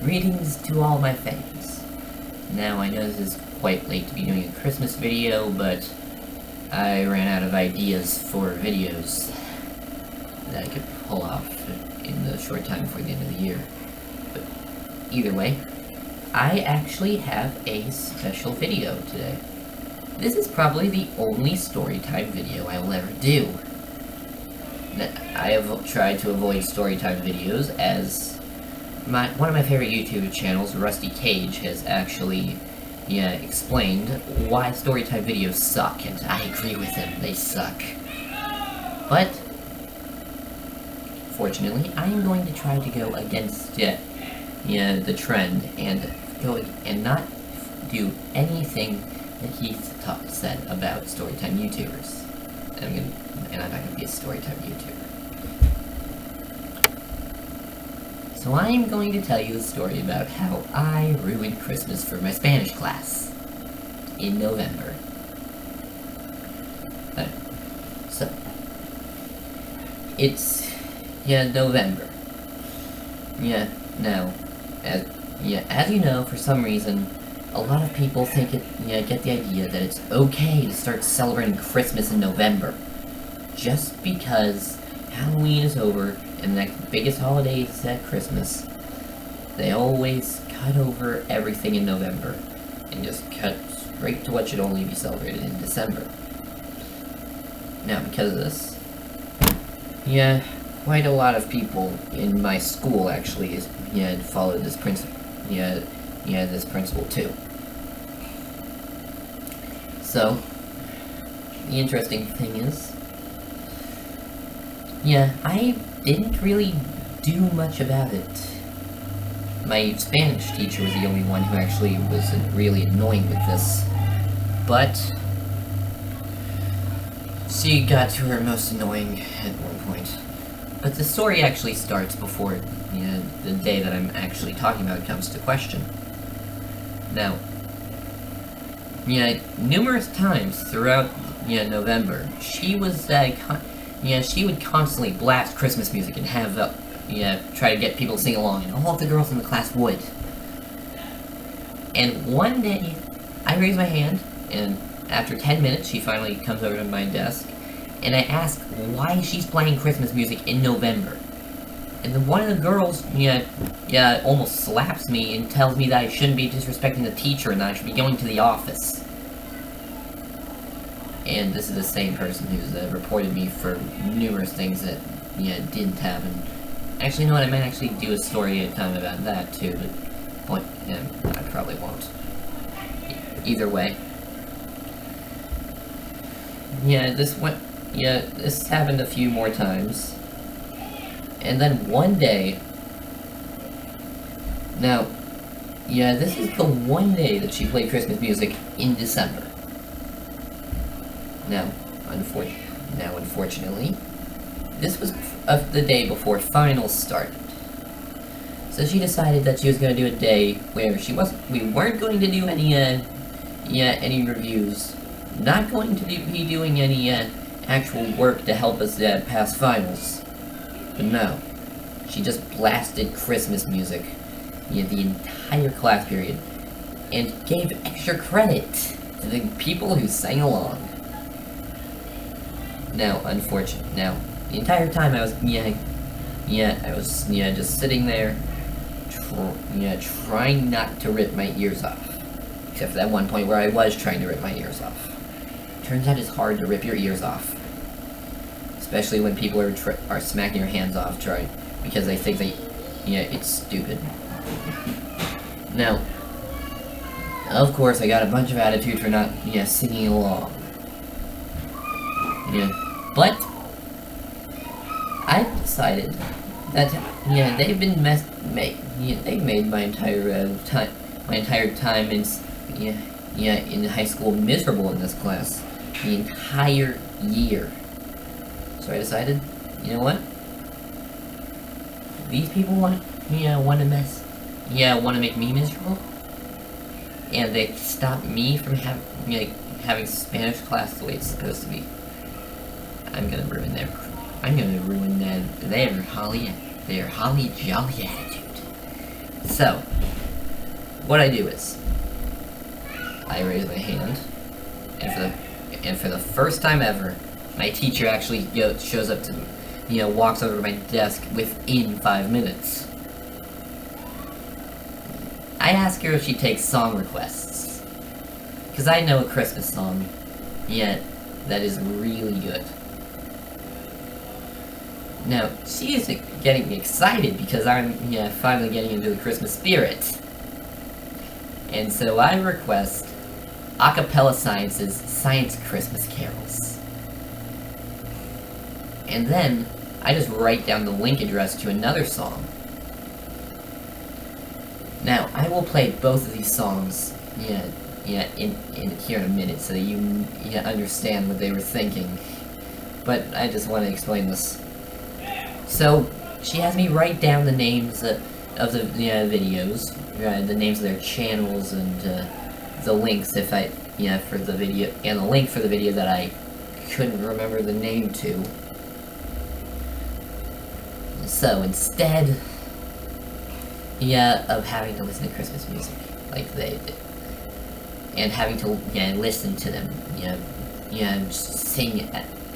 Greetings to all my fans. Now, I know this is quite late to be doing a Christmas video, but I ran out of ideas for videos that I could pull off in the short time before the end of the year. But either way, I actually have a special video today. This is probably the only Storytime video I will ever do. I have tried to avoid Storytime videos as one of my favorite YouTube channels, Rusty Cage, has actually explained why Storytime videos suck, and I agree with him, they suck. But, fortunately, I am going to try to go against the trend and not do anything that he said about Storytime YouTubers. And I'm not going to be a Storytime YouTuber. So I'm going to tell you a story about how I ruined Christmas for my Spanish class in November. So, it's, November. Now, as you know, for some reason, a lot of people think get the idea that it's okay to start celebrating Christmas in November. Just because Halloween is over and the next biggest holiday is at Christmas, they always cut over everything in November and just cut straight to what should only be celebrated in December. Now, because of this, quite a lot of people in my school actually followed this principle. This principle too. So, the interesting thing is, I didn't really do much about it. My Spanish teacher was the only one who actually was really annoying with this, but she got to her most annoying at one point. But the story actually starts before the day that I'm actually talking about comes to question. Now, numerous times throughout November, she was she would constantly blast Christmas music and have try to get people to sing along, and all of the girls in the class would. And one day, I raised my hand, and after 10 minutes, she finally comes over to my desk, and I ask why she's playing Christmas music in November. And then one of the girls, almost slaps me and tells me that I shouldn't be disrespecting the teacher and that I should be going to the office. And this is the same person who's reported me for numerous things that, didn't happen. Actually, you know what, I might actually do a story at a time about that, too, but I probably won't. Either way. This happened a few more times. And then one day, now, this is the one day that she played Christmas music in December. Now, unfortunately, this was the day before finals started. So she decided that she was going to do a day where we weren't going to do any reviews, not going to be doing any actual work to help us pass finals. But no, she just blasted Christmas music the entire class period and gave extra credit to the people who sang along. Now, the entire time I was just sitting there, trying not to rip my ears off. Except for that one point where I was trying to rip my ears off. Turns out it's hard to rip your ears off. Especially when people are smacking your hands off, because they think it's stupid. Now, of course, I got a bunch of attitude for not, singing along. But I decided that, they've been they've made my entire time in high school miserable in this class, the entire year. So I decided, you know what? These people want to make me miserable, and they stop me from having Spanish class the way it's supposed to be. I'm gonna ruin their holly jolly attitude. So, what I do is, I raise my hand, and for the first time ever, my teacher actually shows up to me, walks over to my desk within 5 minutes. I ask her if she takes song requests, because I know a Christmas song, that is really good. Now, she is getting excited because I'm, finally getting into the Christmas spirit. And so I request Acapella Science's Science Christmas Carols. And then, I just write down the link address to another song. Now, I will play both of these songs, in here in a minute so that you understand what they were thinking. But I just want to explain this. So, she has me write down the names of the videos, the names of their channels, and the links for the video, and the link for the video that I couldn't remember the name to. So, instead, of having to listen to Christmas music like they did, and having to listen to them, sing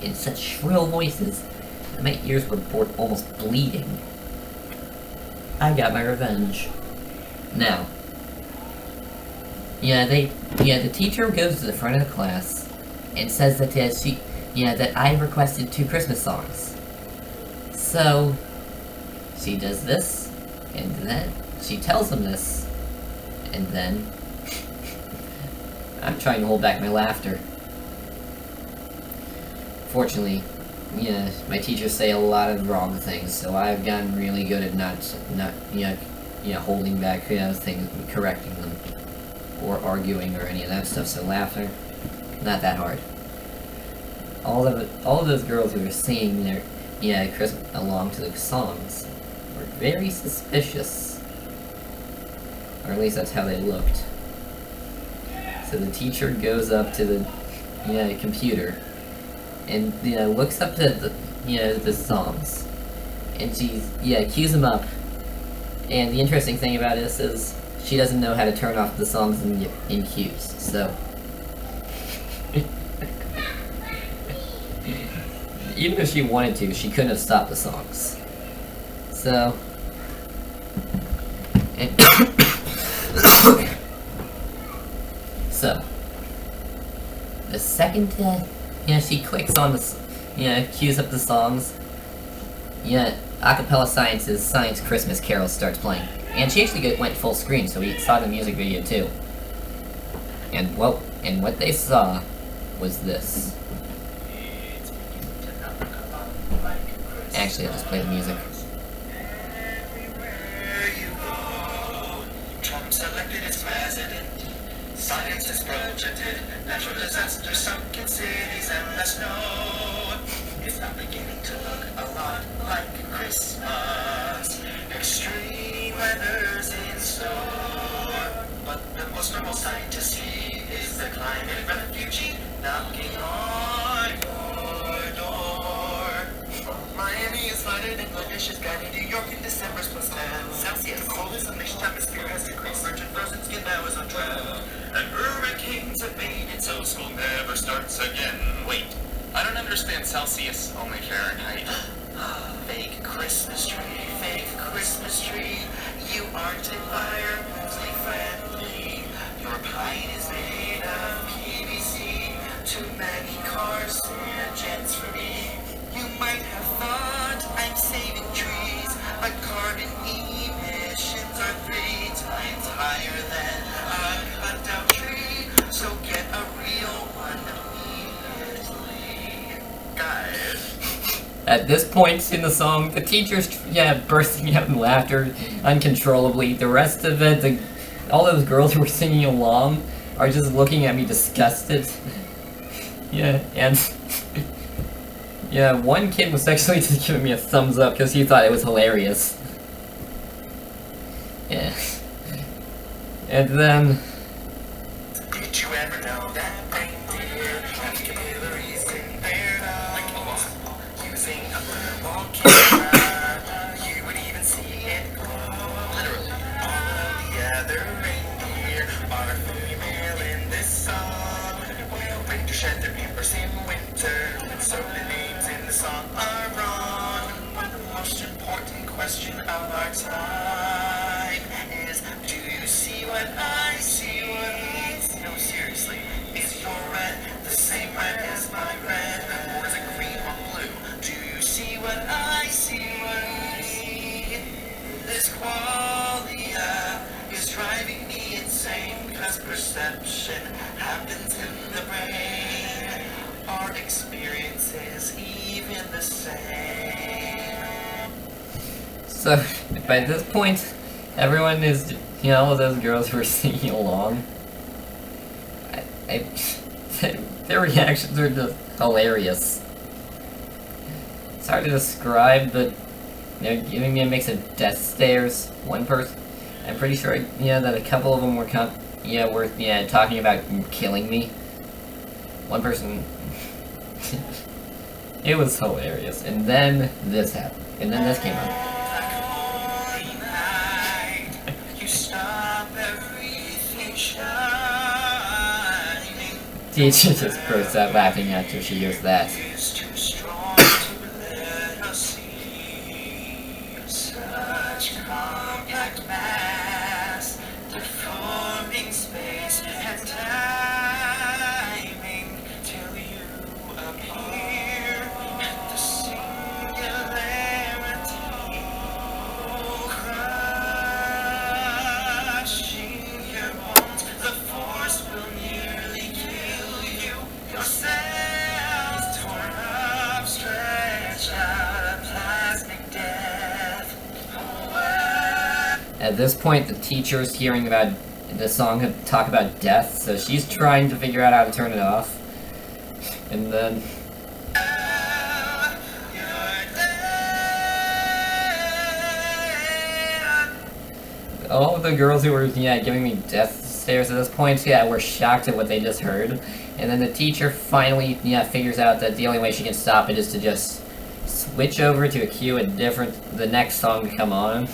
in such shrill voices, my ears were almost bleeding. I got my revenge. Now, the teacher goes to the front of the class and says that that I requested 2 Christmas songs. So, she does this, and then she tells them this, and then I'm trying to hold back my laughter. Fortunately, my teachers say a lot of wrong things, so I've gotten really good at not holding back things, correcting them, or arguing, or any of that stuff. So laughter, not that hard. All of those girls who were singing their along to the songs were very suspicious, or at least that's how they looked. So the teacher goes up to the computer and looks up to the songs, and she cues them up. And the interesting thing about this is she doesn't know how to turn off the songs in cues. So even if she wanted to, she couldn't have stopped the songs. So so the second she clicks on the cues up the songs, Acapella Science's Science Christmas Carol starts playing. And she actually went full screen, so we saw the music video too. And what they saw was this. Actually, I'll just play the music. Trump selected as president. Science is projected. Natural disasters sunk in cities and the snow. It's not beginning to look a lot like Christmas. Extreme weather's in store. But the most normal sight to see is the climate refugee knocking on your door. Miami is flooded and glaciers guiding New York in December's +10 Celsius. The coldest of nation's atmosphere has decreased. Virgin frozen skin now is on trial. And hurricanes have made it so school never starts again. Wait, I don't understand Celsius, only Fahrenheit. Fake Christmas tree, fake Christmas tree. You aren't environmentally friendly. Your pine is made of PVC. Too many carcinogens for me. You might have thought I'm saving trees, but carbon emissions are 3 times higher than a cut-down tree. So get a real one immediately, guys. At this point in the song, the teacher's bursting out in laughter uncontrollably. The rest of it, all those girls who were singing along are just looking at me disgusted. One kid was actually just giving me a thumbs up because he thought it was hilarious. Yeah. And then... Did you ever know that reindeer have capillaries in their nose? Using a thermal camera, you would even see it glow. Literally. our time is. Do you see what I see? No, seriously, is your red the same red as my red, or is it green or blue? Do you see what I see? This qualia is driving me insane, because perception happens in the brain. Our experience is even the same. So, by this point, everyone is, all of those girls who are singing along, their reactions are just hilarious. It's hard to describe, but they're giving me a mix of death stares. One person, I'm pretty sure, that a couple of them were talking about killing me. One person, it was hilarious. And then this happened. And then this came up. Teacher just bursts out laughing after she hears that. Such compact mass, deforming space and timing till you appear at the singularity, crushing your bones. The force will nearly kill you. Your cells torn up, stretched out, a plasmic death. At this point, the teacher's hearing about the song talk about death, so she's trying to figure out how to turn it off. And then all of the girls who were giving me death stares at this point, were shocked at what they just heard. And then the teacher finally figures out that the only way she can stop it is to just switch over to a cue the next song to come on.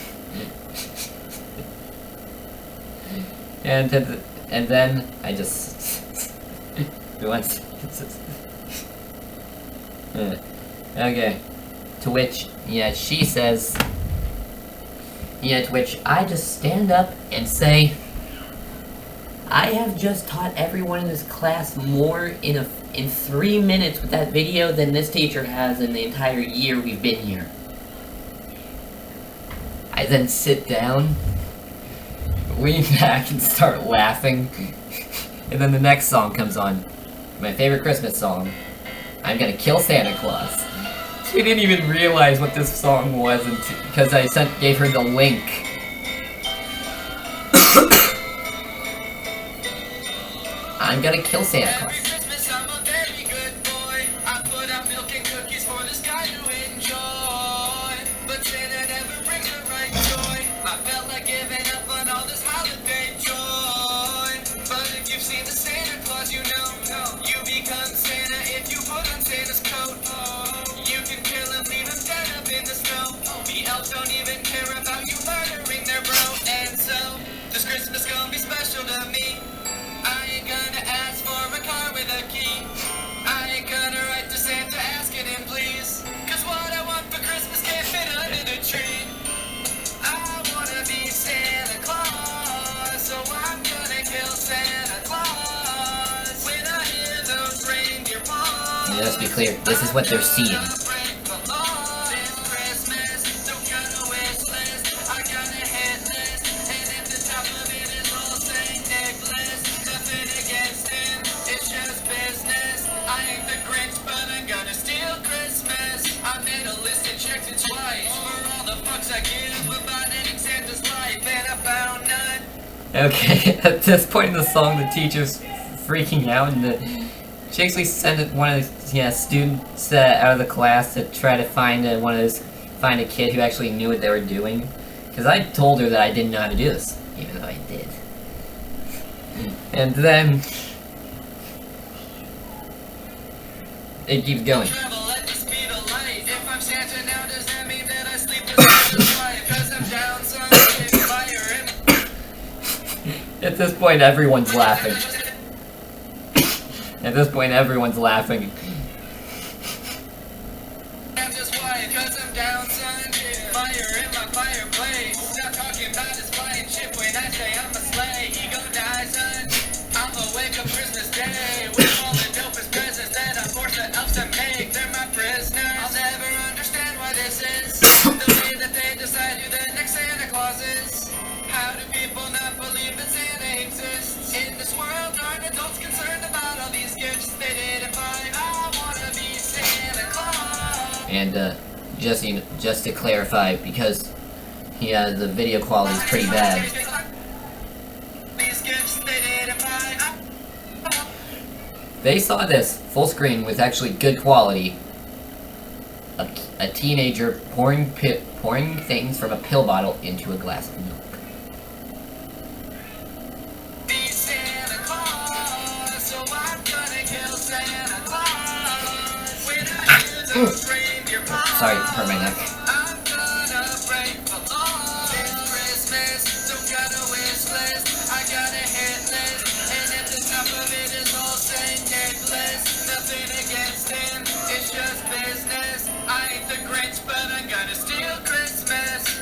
And then I just okay. To which she says, to which I just stand up and say, I have just taught everyone in this class more in 3 minutes with that video than this teacher has in the entire year we've been here. I then sit down, lean back, and start laughing. And then the next song comes on. My favorite Christmas song. I'm Gonna Kill Santa Claus. She didn't even realize what this song was because I gave her the link. I'm gonna kill Santa Claus. Every Christmas I'm a very good boy. I put out milk and cookies for this guy to enjoy. But Santa never brings the right joy. I felt like giving up on all this holiday joy. But if you've seen the Santa Claus, you know you become Santa if you put on Santa's coat. You can kill him, leave him dead up in the snow. The elves don't even care about you murdering their bro. And so, this Christmas gonna be special to me. I ain't gonna ask for a car with a key. I ain't gonna write to Santa asking him please. Cause what I want for Christmas can't fit under the tree. I wanna be Santa Claus, so I'm gonna kill Santa Claus. When I hear those reindeer paws, Let's be clear, this is what they're seeing. Okay, at this point in the song, the teacher's freaking out, and she actually sent one of the students out of the class to try to find a kid who actually knew what they were doing. Because I told her that I didn't know how to do this, even though I did. And then it keeps going. At this point, everyone's laughing. At this point, everyone's laughing. Adults concerned about all these gifts they didn't buy. I wanna be Santa Claus. And just to clarify, because yeah, the video quality is pretty bad. These gifts they didn't buy. They saw this full screen with actually good quality. A teenager pouring things from a pill bottle into a glass of milk. Be Santa Claus, so I'm gonna kill Santa Claus. When I hear those reindeer pie, Sorry, hurt my neck. I'm gonna break the law. It's Christmas, so got a wish list. I got a hit list, and at the top of it is all Saint Nicholas. Nothing against him, it's just business. I ain't the Grinch, but I'm gonna steal Christmas.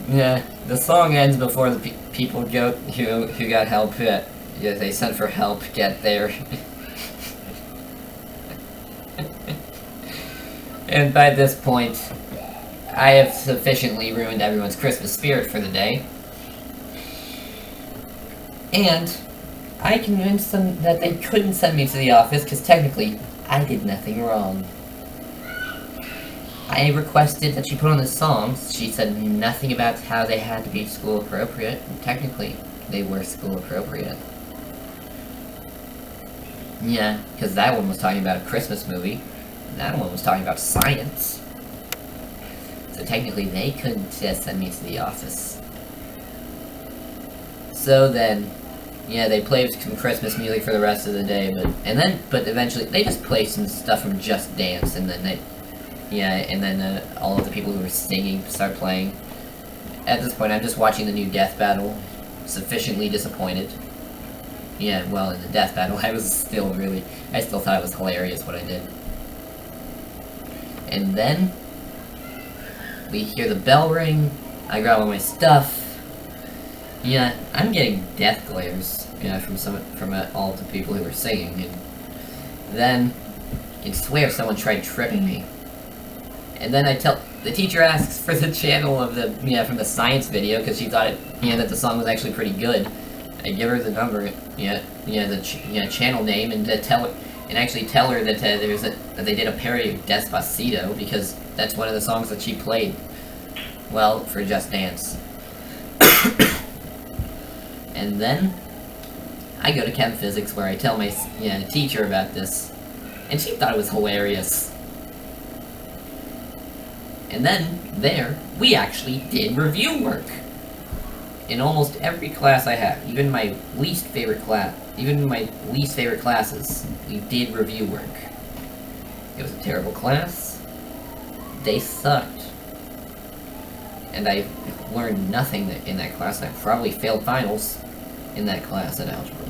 Yeah, the song ends before the people go who got help. Yeah, they sent for help get there. And by this point, I have sufficiently ruined everyone's Christmas spirit for the day. And I convinced them that they couldn't send me to the office because technically I did nothing wrong. I requested that she put on the songs. She said nothing about how they had to be school appropriate. And technically, they were school appropriate. Yeah, because that one was talking about a Christmas movie. And that one was talking about science. So technically, they couldn't just send me to the office. So then, yeah, they played some Christmas music for the rest of the day, but eventually they just played some stuff from Just Dance, and then all of the people who were singing started playing. At this point, I'm just watching the new Death Battle, sufficiently disappointed. Yeah, well, in the Death Battle, I still thought it was hilarious what I did. And then we hear the bell ring. I grab all my stuff. Yeah, I'm getting death glares, yeah, from all the people who were singing, and then I can swear someone tried tripping me. And then the teacher asks for the channel of from the science video because she thought that the song was actually pretty good. I give her the number, the channel name, and tell her that that they did a parody of Despacito because that's one of the songs that she played. Well, for Just Dance. And then I go to Chem Physics where I tell my teacher about this, and she thought it was hilarious. And then there we actually did review work in almost every class I have, even my least favorite classes. We did review work. It was a terrible class. They sucked. And I learned nothing in that class, and I probably failed finals in that class in algebra,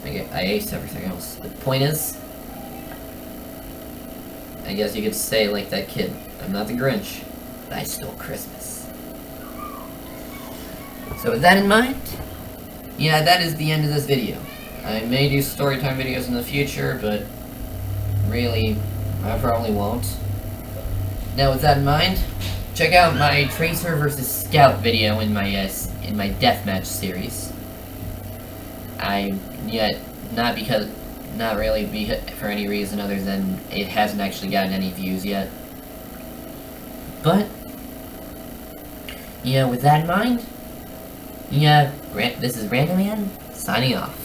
but I aced everything else. The point is, I guess you could say, like that kid, I'm not the Grinch, but I stole Christmas. So with that in mind, yeah, that is the end of this video. I may do storytime videos in the future, but really, I probably won't. Now with that in mind, check out my Tracer vs. Scout video in my deathmatch series. Not really for any reason other than it hasn't actually gotten any views yet. But yeah, with that in mind, yeah, this is Random Man signing off.